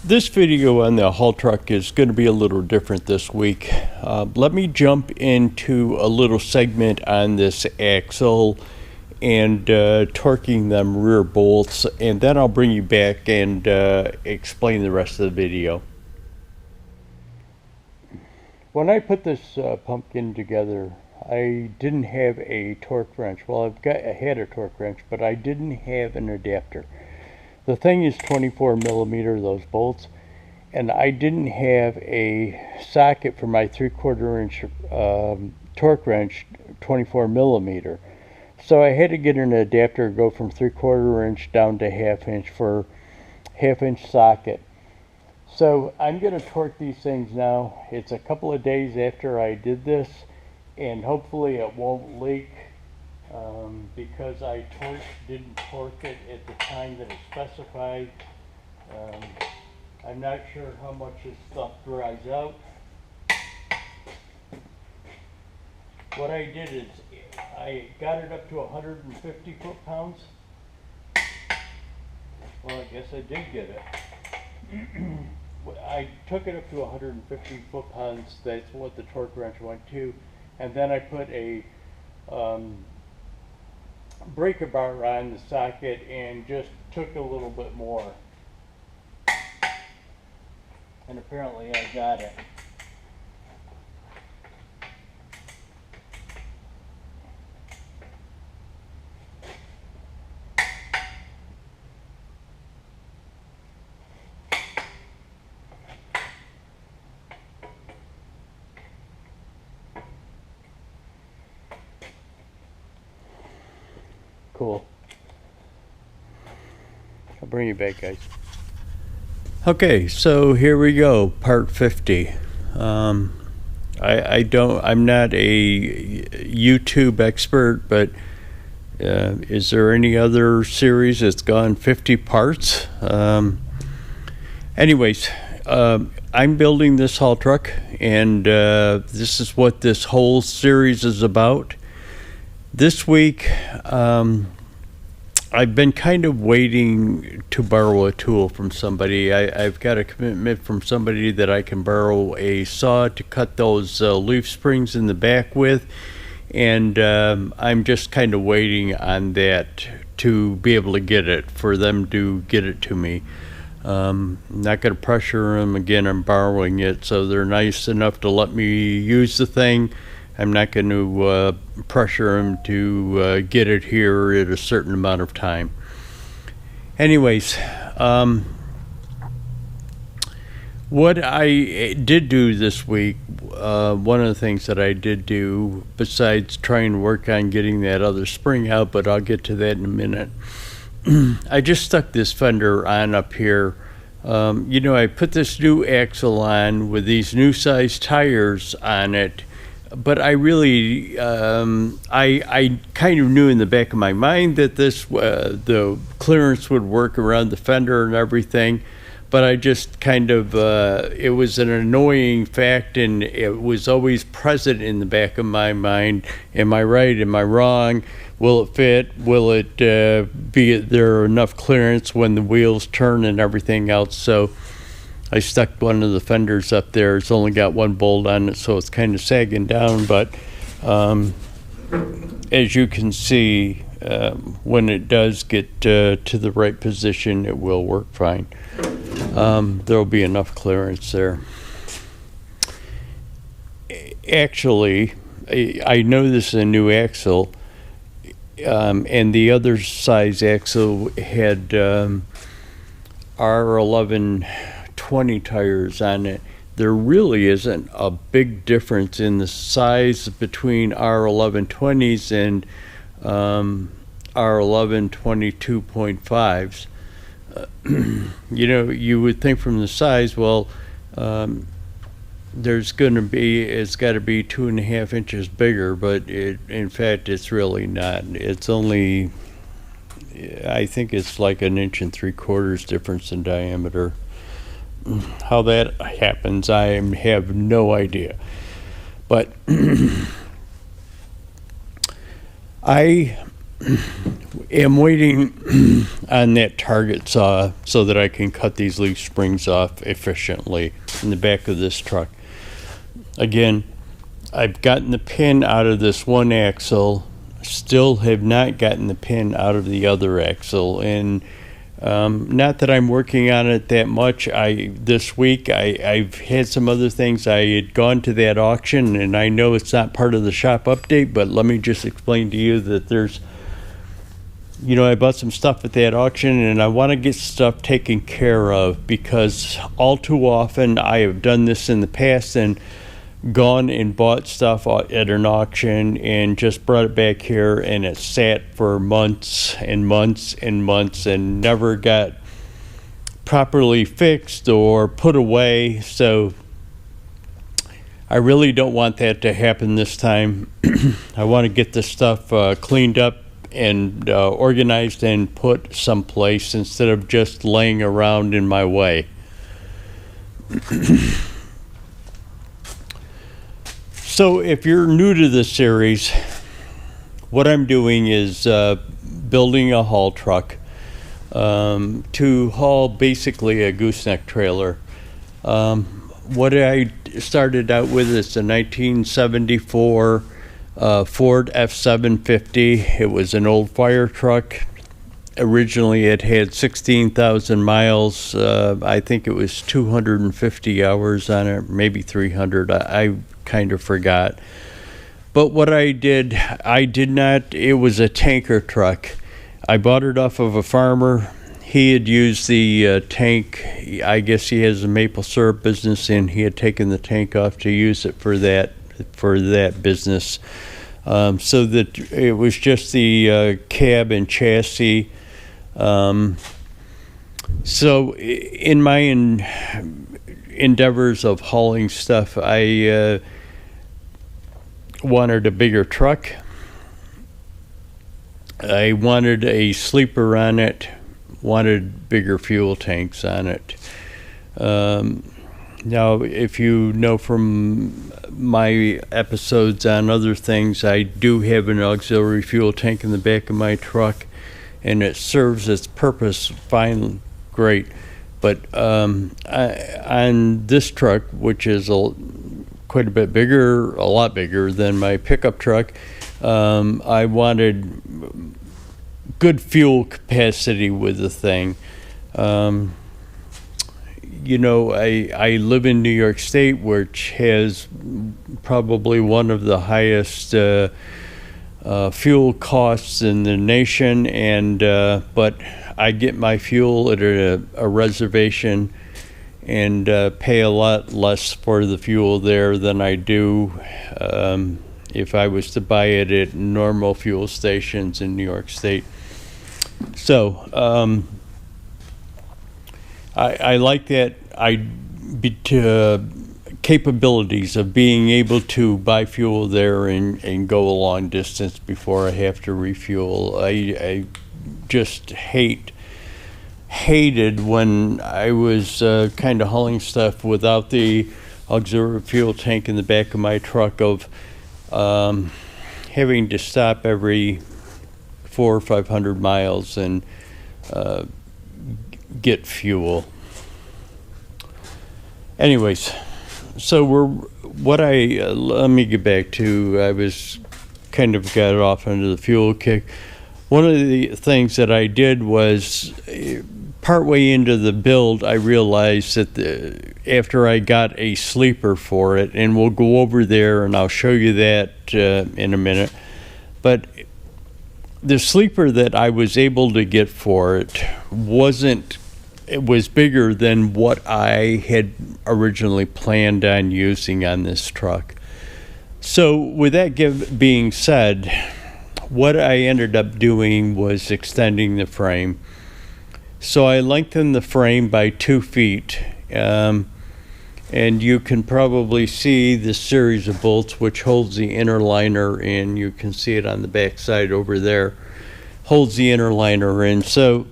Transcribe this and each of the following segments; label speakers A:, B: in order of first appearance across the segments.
A: This video on the haul truck is going to be a little different this week. Let me jump into a little segment on this axle and torquing them rear bolts, and then I'll bring you back and explain the rest of the video. When I put this pumpkin together, I didn't have a torque wrench. Well, I had a torque wrench, but I didn't have an adapter. The thing is 24 millimeter, those bolts, and I didn't have a socket for my 3/4 inch torque wrench, 24 millimeter. So I had to get an adapter, go from 3/4 inch down to 1/2 inch for 1/2 inch socket. So I'm going to torque these things now. It's a couple of days after I did this, and hopefully it won't leak. Because I didn't torque it at the time that it specified. I'm not sure how much this stuff dries out. What I did is I got it up to 150 foot-pounds. Well, I guess I did get it. I took it up to 150 foot-pounds. That's what the torque wrench went to. And then I put a breaker bar on the socket and just took a little bit more, and apparently I got it. Cool. I'll bring you back, guys. Okay, so here we go, part 50. I'm not a YouTube expert, but is there any other series that's gone 50 parts? Anyways, I'm building this haul truck, and this is what this whole series is about. This week, I've been kind of waiting to borrow a tool from somebody. I've got a commitment from somebody that I can borrow a saw to cut those leaf springs in the back with, and I'm just kind of waiting on that to be able to get it, for them to get it to me. I'm not going to pressure them. Again, I'm borrowing it, so they're nice enough to let me use the thing. I'm not going to pressure them to get it here at a certain amount of time. Anyways, what I did do this week, one of the things that I did do, besides trying to work on getting that other spring out, but I'll get to that in a minute, I just stuck this fender on up here. I put this new axle on with these new size tires on it. But I really, I kind of knew in the back of my mind that the clearance would work around the fender and everything, but I just kind of, it was an annoying fact, and it was always present in the back of my mind. Am I right? Am I wrong? Will it fit? Will it be there enough clearance when the wheels turn and everything else? So I stuck one of the fenders up there. It's only got one bolt on it, so it's kind of sagging down, but as you can see, when it does get to the right position, it will work fine. There'll be enough clearance there. Actually, I know this is a new axle, and the other size axle had R11 20 tires on it. There really isn't a big difference in the size between R11 20s and R11 22.5s. You would think from the size, well, it's got to be 2.5 inches bigger, but in fact it's really not. It's only, I think it's like 1.75 inches difference in diameter. How that happens, I have no idea. But I am waiting on that target saw so that I can cut these leaf springs off efficiently in the back of this truck. Again, I've gotten the pin out of this one axle, still have not gotten the pin out of the other axle, and not that I'm working on it that much. This week I've had some other things. I had gone to that auction, and I know it's not part of the shop update, but let me just explain to you that there's, I bought some stuff at that auction, and I want to get stuff taken care of, because all too often I have done this in the past and gone and bought stuff at an auction and just brought it back here, and it sat for months and months and months and never got properly fixed or put away. So I really don't want that to happen this time. I want to get this stuff cleaned up and organized and put someplace instead of just laying around in my way. So if you're new to this series, what I'm doing is building a haul truck to haul basically a gooseneck trailer. What I started out with is a 1974 Ford F750. It was an old fire truck. Originally it had 16,000 miles. I think it was 250 hours on it, maybe 300. I kind of forgot. But what I did not, it was a tanker truck. I bought it off of a farmer. He had used the tank. I guess he has a maple syrup business, and he had taken the tank off to use it for that business. So that it was just the cab and chassis. So in my endeavors of hauling stuff, I wanted a bigger truck. I wanted a sleeper on it, wanted bigger fuel tanks on it. Now, if you know from my episodes on other things, I do have an auxiliary fuel tank in the back of my truck, and it serves its purpose fine, great. But on this truck, which is quite a bit bigger, a lot bigger than my pickup truck, I wanted good fuel capacity with the thing. I live in New York State, which has probably one of the highest fuel costs in the nation, and but I get my fuel at a reservation and pay a lot less for the fuel there than I do if I was to buy it at normal fuel stations in New York State. So I like that capabilities of being able to buy fuel there and go a long distance before I have to refuel. I just hated when I was kind of hauling stuff without the auxiliary fuel tank in the back of my truck, of having to stop every 400 or 500 miles and get fuel. Anyways, so let me get back to, I was kind of got off into the fuel kick. One of the things that I did was, partway into the build, I realized that after I got a sleeper for it, and we'll go over there and I'll show you that in a minute, but the sleeper that I was able to get for it was bigger than what I had originally planned on using on this truck. So with that being said, what I ended up doing was extending the frame. So I lengthened the frame by 2 feet, and you can probably see the series of bolts which holds the inner liner in. You can see it on the back side over there, holds the inner liner in. So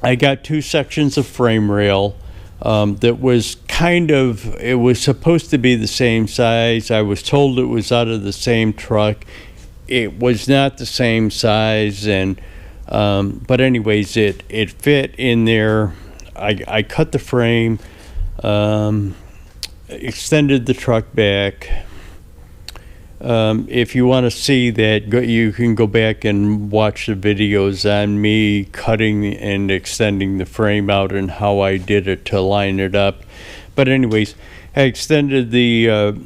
A: I got 2 sections of frame rail that was it was supposed to be the same size. I was told it was out of the same truck. it was not the same size, and but anyways, it fit in there. I cut the frame, extended the truck back. If you want to see that, you can go back and watch the videos on me cutting and extending the frame out and how I did it to line it up. But anyways, I extended the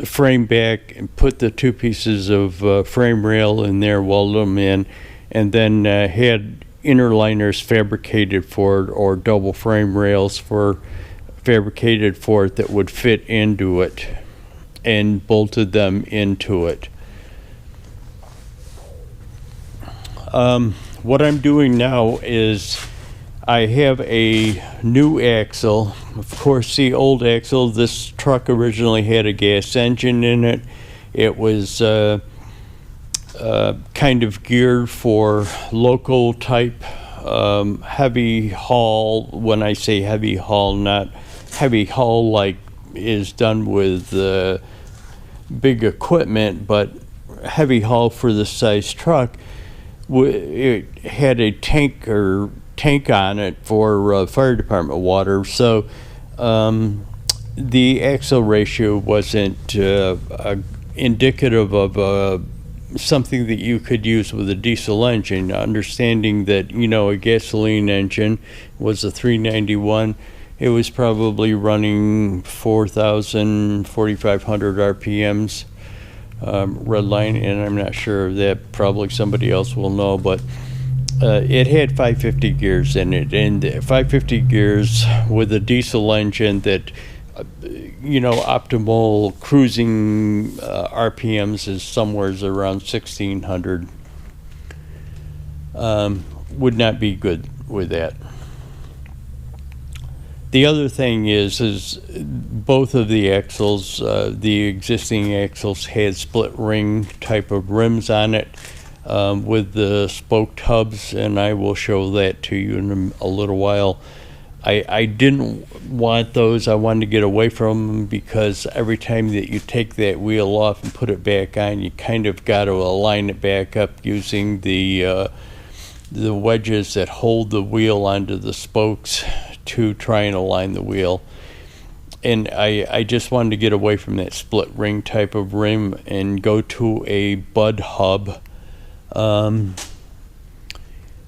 A: frame back and put the two pieces of frame rail in there, welded them in, and then had inner liners fabricated for it, or double frame rails fabricated for it that would fit into it, and bolted them into it. What I'm doing now is I have a new axle. Of course, the old axle, this truck originally had a gas engine in it. It was kind of geared for local type heavy haul. When I say heavy haul, not heavy haul like is done with big equipment, but heavy haul for the size truck. It had a tank on it for fire department water, so the axle ratio wasn't indicative of something that you could use with a diesel engine. Understanding that, you know, a gasoline engine was a 391, it was probably running 4,000, 4,500 RPMs, red line, and I'm not sure of that. Probably somebody else will know, but it had 550 gears in it, and 550 gears with a diesel engine that, you know, optimal cruising RPMs is somewhere around 1,600. Would not be good with that. The other thing is both of the axles, the existing axles had split ring type of rims on it with the spoked hubs, and I will show that to you in a little while. I didn't want those. I wanted to get away from them because every time that you take that wheel off and put it back on, you kind of got to align it back up using the wedges that hold the wheel onto the spokes to try and align the wheel. And I just wanted to get away from that split ring type of rim and go to a bud hub.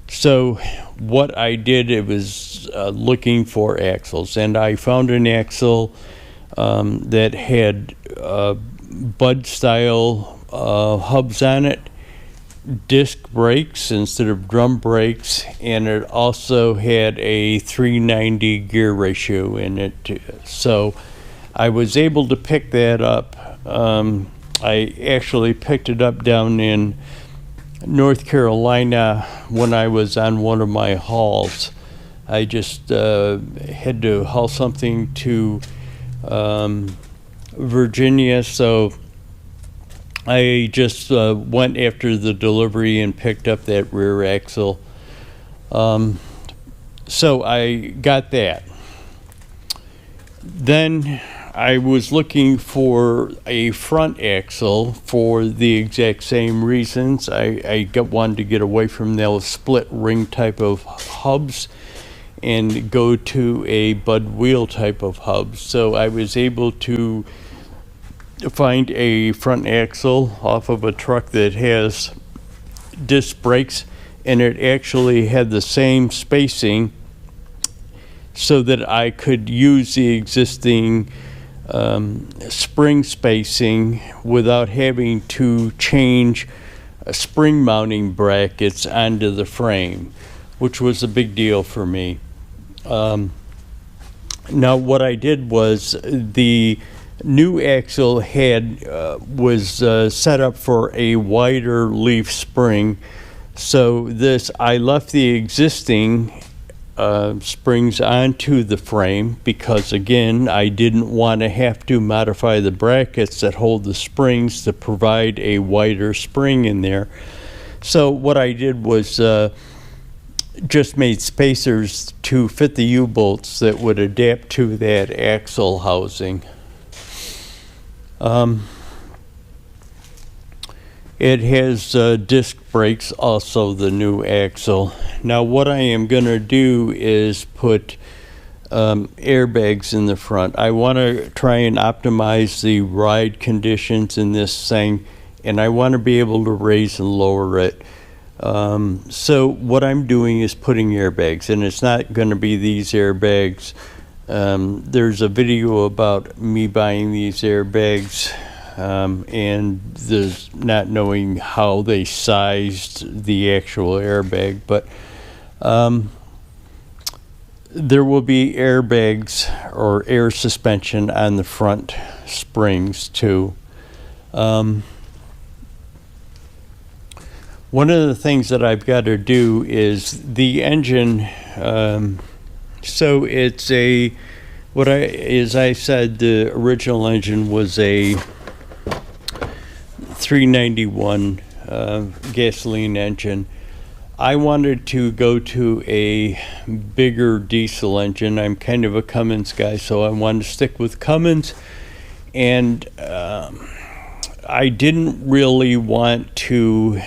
A: So what I did, it was looking for axles, and I found an axle that had bud style hubs on it, disc brakes instead of drum brakes, and it also had a 390 gear ratio in it. So I was able to pick that up. I actually picked it up down in North Carolina when I was on one of my hauls. I just had to haul something to Virginia, so I just went after the delivery and picked up that rear axle. So I got that. Then I was looking for a front axle for the exact same reasons. I wanted to get away from those split ring type of hubs and go to a bud wheel type of hub. So I was able to find a front axle off of a truck that has disc brakes, and it actually had the same spacing so that I could use the existing spring spacing without having to change spring mounting brackets onto the frame, which was a big deal for me. Now what I did was the new axle was set up for a wider leaf spring, so I left the existing springs onto the frame because, again, I didn't want to have to modify the brackets that hold the springs to provide a wider spring in there. So what I did was just made spacers to fit the U-bolts that would adapt to that axle housing. It has disc brakes, also the new axle. Now what I am going to do is put airbags in the front. I want to try and optimize the ride conditions in this thing, and I want to be able to raise and lower it. So what I'm doing is putting airbags, and it's not going to be these airbags. There's a video about me buying these airbags, and there's not knowing how they sized the actual airbag, but there will be airbags or air suspension on the front springs too. One of the things that I've got to do is the engine. So it's as I said, the original engine was a 391 gasoline engine. I wanted to go to a bigger diesel engine. I'm kind of a Cummins guy, so I wanted to stick with Cummins. And I didn't really want to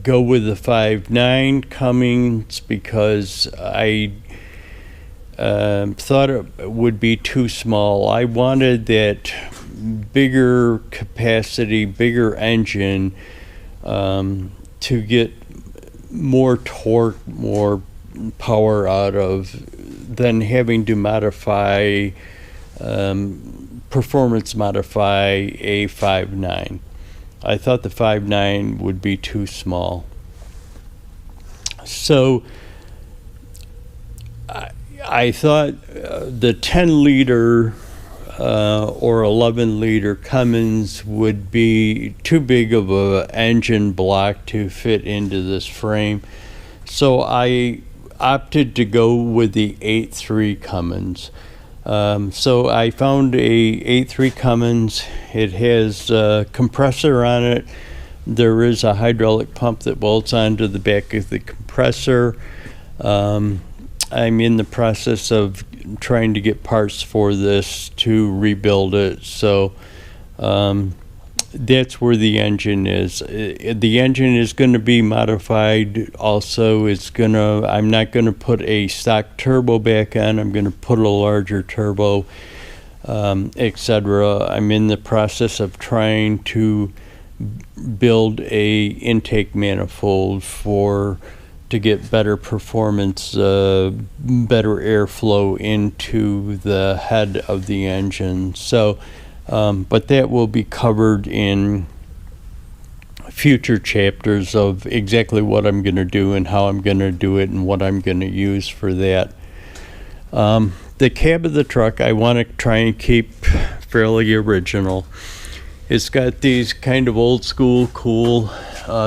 A: go with the 5.9 Cummins because I thought it would be too small. I wanted that bigger capacity, bigger engine to get more torque, more power out of than having to modify, performance modify a 5.9. I thought the 5.9 would be too small. So I thought the 10-liter or 11-liter Cummins would be too big of a engine block to fit into this frame. So I opted to go with the 8.3 Cummins. So I found a 8.3 Cummins. It has a compressor on it. There is a hydraulic pump that bolts onto the back of the compressor. I'm in the process of trying to get parts for this to rebuild it. So that's where the engine is. The engine is going to be modified also. I'm not going to put a stock turbo back on. I'm going to put a larger turbo, etc. I'm in the process of trying to build a intake manifold to get better performance, better airflow into the head of the engine. So, but that will be covered in future chapters of exactly what I'm going to do and how I'm going to do it and what I'm going to use for that. The cab of the truck I want to try and keep fairly original. It's got these kind of old school cool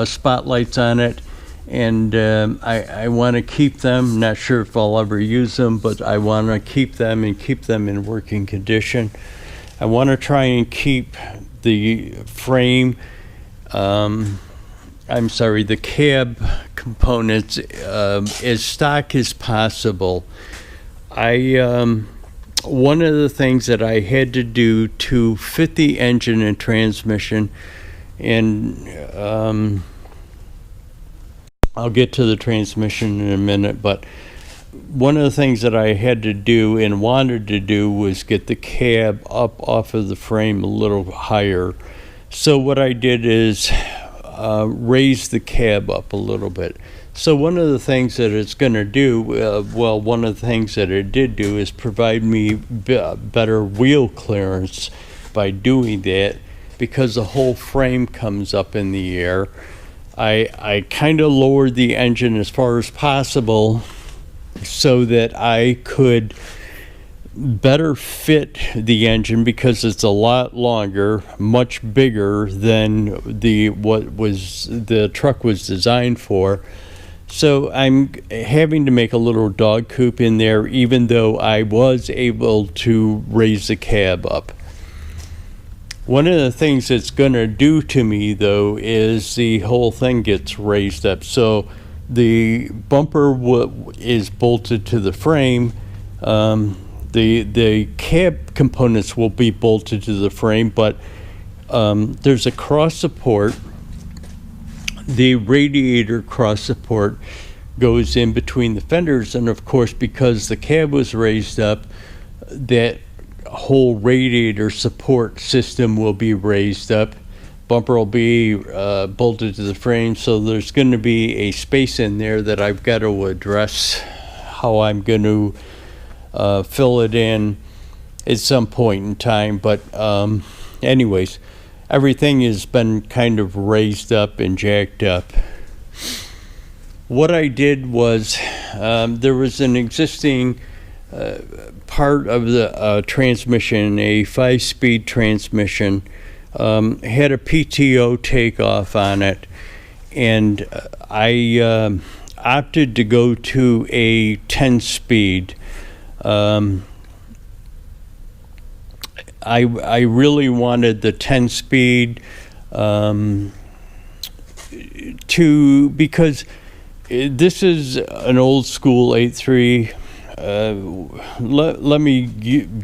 A: spotlights on it. And I want to keep them. Not sure if I'll ever use them, but I want to keep them and keep them in working condition. I want to try and keep the frame, the cab components as stock as possible. One of the things that I had to do to fit the engine and transmission, and I'll get to the transmission in a minute, but one of the things that I had to do and wanted to do was get the cab up off of the frame a little higher. So what I did is raise the cab up a little bit. So one of the things that it's going to do, one of the things that it did do is provide me better wheel clearance by doing that, because the whole frame comes up in the air. I kind of lowered the engine as far as possible so that I could better fit the engine, because it's a lot longer, much bigger than what the truck was designed for. So I'm having to make a little dog coop in there, even though I was able to raise the cab up. One of the things it's going to do to me, though, is the whole thing gets raised up. So the bumper is bolted to the frame. The cab components will be bolted to the frame, but there's a cross support the radiator cross support goes in between the fenders, and of course, because the cab was raised up, that whole radiator support system will be raised up. Bumper will be bolted to the frame, so there's going to be a space in there that I've got to address how I'm going to fill it in at some point in time. But anyways, everything has been kind of raised up and jacked up. What I did was, there was an existing part of the transmission, a 5-speed transmission, had a PTO takeoff on it, and I opted to go to a 10-speed. I really wanted the 10-speed because this is an old school 8.3. Let me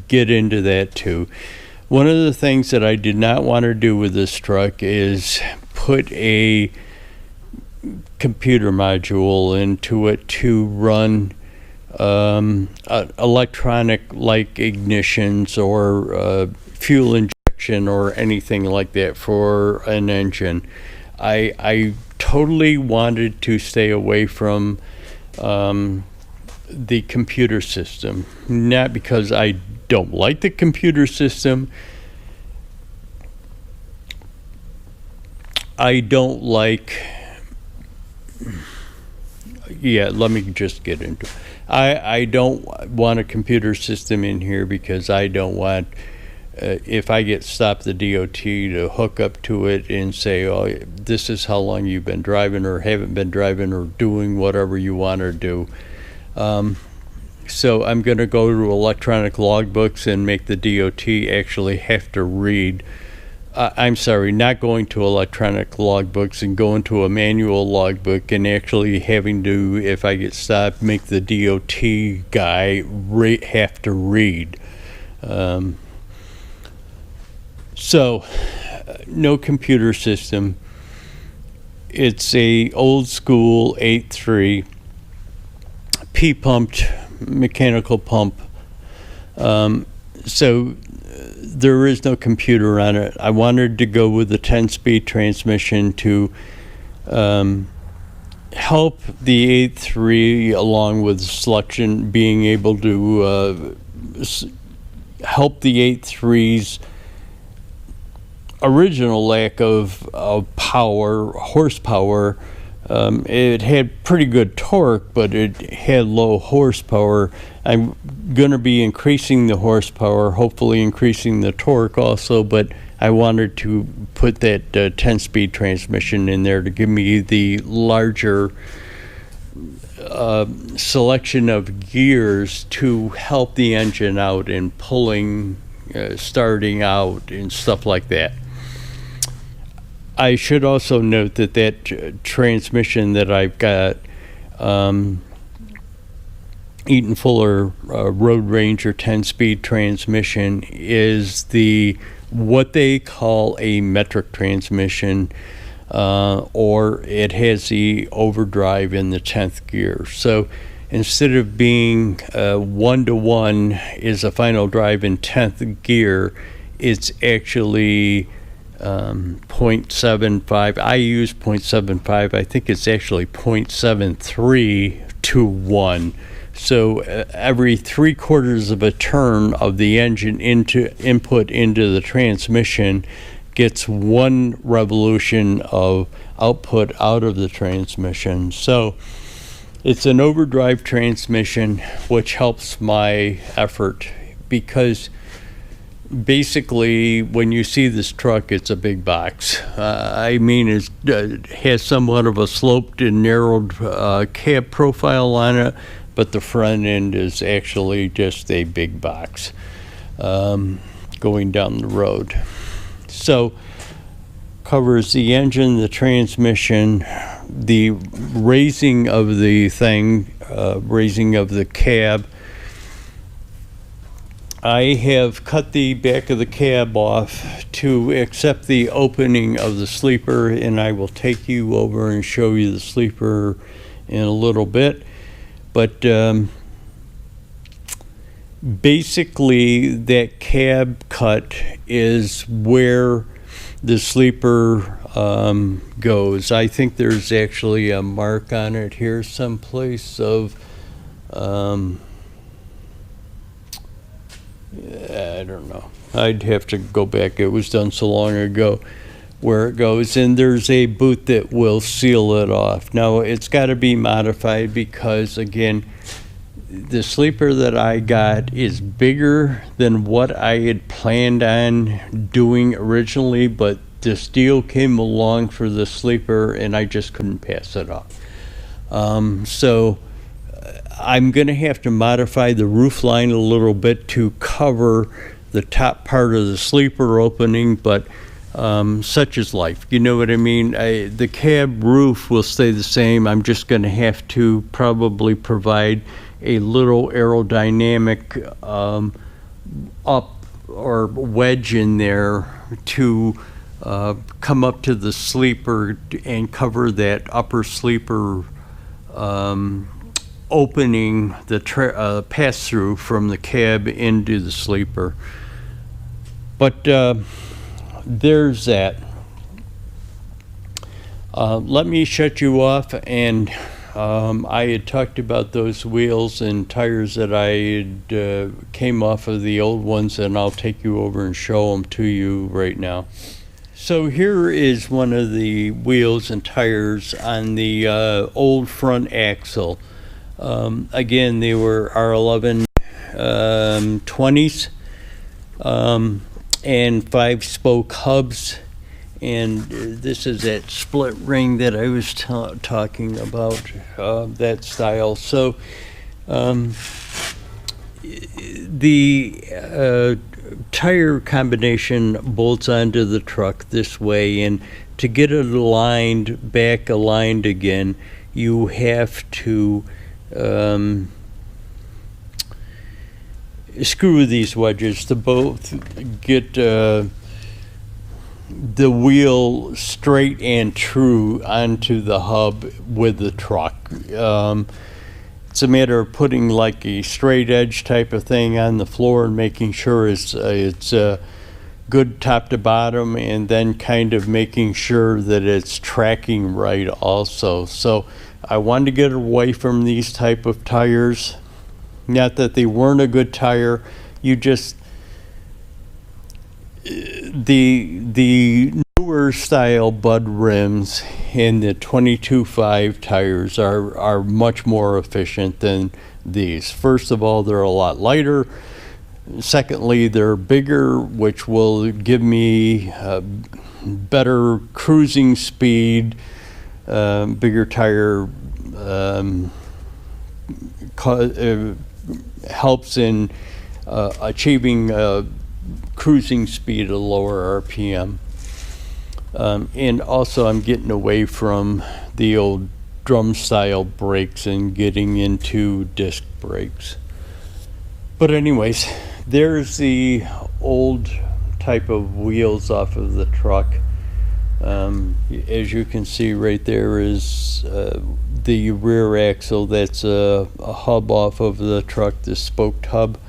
A: get into that too. One of the things that I did not want to do with this truck is put a computer module into it to run electronic like ignitions or fuel injection or anything like that for an engine. I totally wanted to stay away from the computer system, not because I don't like the computer system. I don't like, let me just get into it. I don't want a computer system in here because I don't want, if I get stopped the DOT, to hook up to it and say, oh, this is how long you've been driving or haven't been driving or doing whatever you want to do. So I'm going to go to electronic logbooks and make the DOT actually have to read. I'm sorry, not going to electronic logbooks and going to a manual logbook and actually having to, if I get stopped, make the DOT guy have to read. So, no computer system. It's a old school 8.3 P-pumped mechanical pump. So there is no computer on it. I wanted to go with the 10-speed transmission to help the 8.3 along with selection, being able to help the 8.3's original lack of horsepower. It had pretty good torque, but it had low horsepower. I'm going to be increasing the horsepower, hopefully increasing the torque also, but I wanted to put that 10-speed transmission in there to give me the larger selection of gears to help the engine out in pulling, starting out, and stuff like that. I should also note that that transmission that I've got, Eaton Fuller Road Ranger 10-speed transmission, is what they call a metric transmission, or it has the overdrive in the 10th gear. So instead of being 1-to-1 is a final drive in 10th gear, it's actually 0.75. I use 0.75. I think it's actually 0.73 to 1. So every 3/4 of a turn of the engine input into the transmission gets 1 revolution of output out of the transmission. So it's an overdrive transmission, which helps my effort, because basically, when you see this truck, it's a big box. I mean, it has somewhat of a sloped and narrowed cab profile on it, but the front end is actually just a big box going down the road. So, covers the engine, the transmission, the raising of the thing, raising of the cab, I have cut the back of the cab off to accept the opening of the sleeper, and I will take you over and show you the sleeper in a little bit. But basically that cab cut is where the sleeper goes. I think there's actually a mark on it here someplace of I don't know. I'd have to go back. It was done so long ago where it goes. And there's a boot that will seal it off. Now, it's got to be modified because, again, the sleeper that I got is bigger than what I had planned on doing originally, but this deal came along for the sleeper, and I just couldn't pass it off. So I'm going to have to modify the roof line a little bit to cover the top part of the sleeper opening, but such is life. You know what I mean? The cab roof will stay the same. I'm just going to have to probably provide a little aerodynamic up or wedge in there to come up to the sleeper and cover that upper sleeper opening, the pass-through from the cab into the sleeper. But there's that. Let me shut you off, and I had talked about those wheels and tires that I had came off of the old ones, and I'll take you over and show them to you right now. So here is one of the wheels and tires on the old front axle. Again, they were R11 20s and 5-spoke hubs, and this is that split ring that I was talking about, that style. So the tire combination bolts onto the truck this way, and to get it aligned, back aligned again, you have to screw these wedges to both get the wheel straight and true onto the hub with the truck. It's a matter of putting like a straight edge type of thing on the floor and making sure it's good top to bottom, and then kind of making sure that it's tracking right also. So I wanted to get away from these type of tires. Not that they weren't a good tire, you just the newer style Bud rims and the 22.5 tires are much more efficient than these. First of all, they're a lot lighter. Secondly, they're bigger, which will give me better cruising speed. Bigger tire helps in achieving cruising speed at a lower RPM. And also I'm getting away from the old drum style brakes and getting into disc brakes. But anyways, there's the old type of wheels off of the truck. As you can see right there is the rear axle. That's a hub off of the truck, the spoked hub,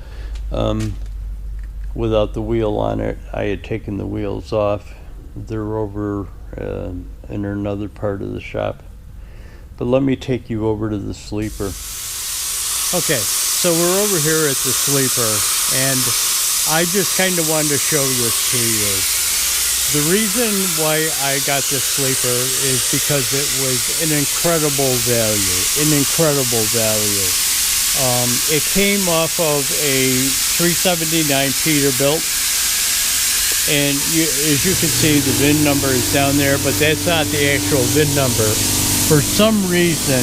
A: without the wheel on it. I had taken the wheels off. They're over in another part of the shop. But let me take you over to the sleeper. Okay, so we're over here at the sleeper, and I just kind of wanted to show this to you. The reason why I got this sleeper is because it was an incredible value, It came off of a 379 Peterbilt, and as you can see, the VIN number is down there, but that's not the actual VIN number. For some reason,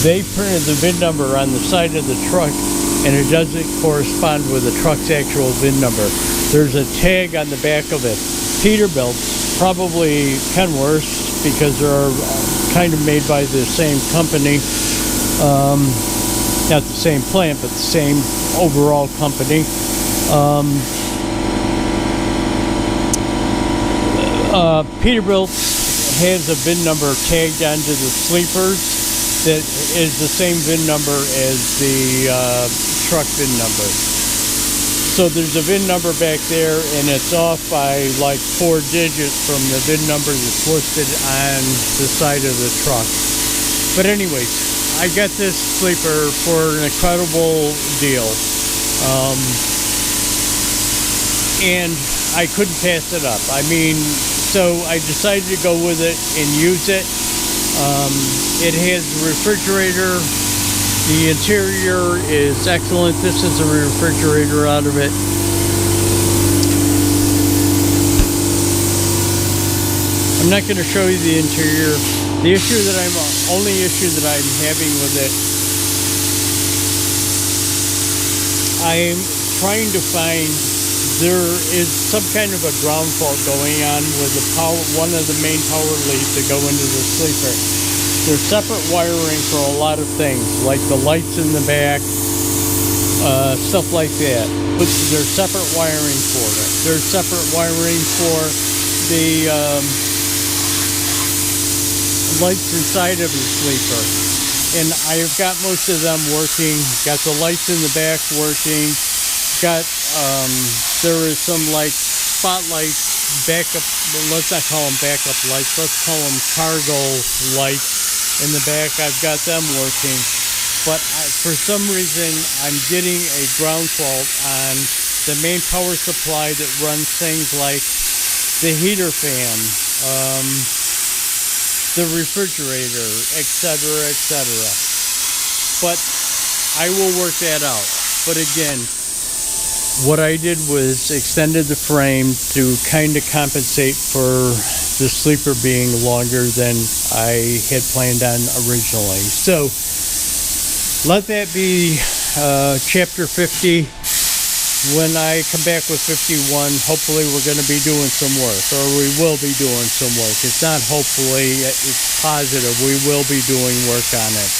A: they printed the VIN number on the side of the truck, and it doesn't correspond with the truck's actual VIN number. There's a tag on the back of it. Peterbilt, probably Kenworth, because they're kind of made by the same company. not the same plant, but the same overall company. Peterbilt has a VIN number tagged onto the sleepers that is the same VIN number as the truck VIN number. So there's a VIN number back there, and it's off by like 4 digits from the VIN number that's listed on the side of the truck. But anyways, I got this sleeper for an incredible deal. And I couldn't pass it up. I mean, so I decided to go with it and use it. It has a refrigerator. The interior is excellent. This is a refrigerator out of it. I'm not going to show you the interior. The only issue that I'm having with it, I'm trying to find, there is some kind of a ground fault going on with the power, one of the main power leads that go into the sleeper. There's separate wiring for a lot of things, like the lights in the back, stuff like that. But there's separate wiring for it. There's separate wiring for the lights inside of the sleeper. And I've got most of them working. Got the lights in the back working. Got, there is some like spotlights, backup, let's not call them backup lights, let's call them cargo lights in the back. I've got them working, but for some reason I'm getting a ground fault on the main power supply that runs things like the heater fan, the refrigerator, etc., etc. But I will work that out. But again, what I did was extended the frame to kind of compensate for the sleeper being longer than I had planned on originally. So let that be chapter 50. When I come back with 51, hopefully we're going to be doing some work, or we will be doing some work. It's not hopefully, it's positive. We will be doing work on it.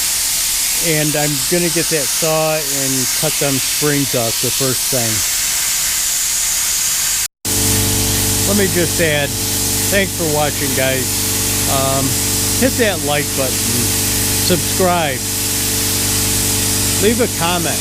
A: And I'm going to get that saw and cut them springs off the first thing. Let me just add, thanks for watching, guys. Hit that like button, subscribe, leave a comment.